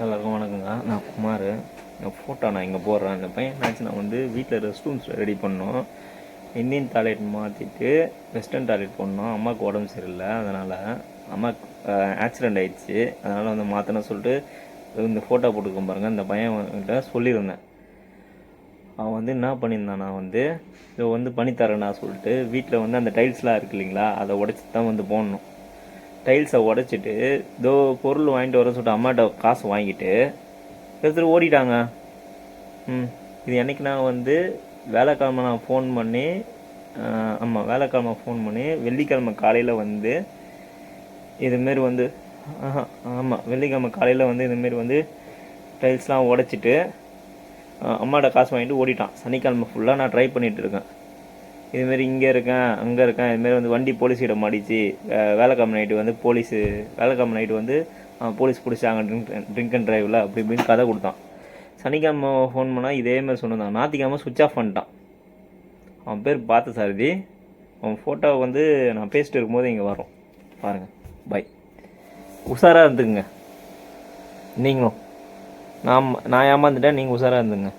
எல்லாருக்கும் வணக்கங்க. நான் குமார். நான் ஃபோட்டோ நான் இங்கே போடுறேன். அந்த பையன் என்னாச்சு, நான் வந்து வீட்டில் ரெஸ்ட் ரூம்ஸ் ரெடி பண்ணோம். இந்தியன் டாய்லெட் மாற்றிட்டு வெஸ்டர்ன் டாய்லெட் போடணும். அம்மாவுக்கு உடம்பு சரியில்லை, அதனால் அம்மாவுக்கு ஆக்சிடெண்ட் ஆகிடுச்சு. அதனால் வந்து மாற்றணும் சொல்லிட்டு இந்த ஃபோட்டோ போட்டுக்க பாருங்கள். இந்த பையன்கிட்ட சொல்லியிருந்தேன். அவன் வந்து என்ன பண்ணியிருந்தான், நான் வந்து இதை வந்து பண்ணித்தரேன்னா சொல்லிட்டு வீட்டில் வந்து அந்த டைல்ஸ்லாம் இருக்குது இல்லைங்களா, அதை உடச்சி தான் வந்து போடணும். டைல்ஸை உடச்சிட்டு இதோ பொருள் வாங்கிட்டு வர சொல்லிட்டு அம்மாட்ட காசு வாங்கிட்டு எடுத்துகிட்டு ஓடிட்டாங்க. இது என்றைக்கு நான் வந்து வேலைக்கிழமை நான் ஃபோன் பண்ணி ஆமாம் வேலைக்கிழமை ஃபோன் பண்ணி வெள்ளிக்கிழமை காலையில் வந்து இதுமாரி வந்து ஆமாம் வெள்ளிக்கிழமை காலையில் வந்து இதுமாரி வந்து டைல்ஸ்லாம் உடச்சிட்டு அம்மாட்ட காசு வாங்கிட்டு ஓடிட்டான். சனிக்கிழமை ஃபுல்லாக நான் ட்ரை பண்ணிகிட்டு இருக்கேன். இதுமாரி இங்கே இருக்கேன் அங்கே இருக்கேன். இதுமாரி வந்து வண்டி போலீஸிட மாட்டிச்சு. வேலைக்கிழமை நைட்டு வந்து வேலைக்கிழமை நைட்டு வந்து போலீஸ் பிடிச்சாங்க ட்ரிங்க் அண்ட் ட்ரைவில் அப்படி இப்படின்னு கதை கொடுத்தான். சனிக்கிழமை ஃபோன் பண்ணால் இதேமாதிரி சொன்னான். ஞாயிற்றுக்கிழமை சுவிட்ச் ஆஃப் பண்ணிட்டான். அவன் பேர் பார்த்த சாரதி. அவன் ஃபோட்டோ வந்து நான் பேசிட்டு இருக்கும்போது இங்கே வரும் பாருங்கள். பை. உஷாராக இருந்துக்குங்க நீங்களும். நான் ஏமாந்துட்டேன், நீங்கள் உஷாராக இருந்துங்க.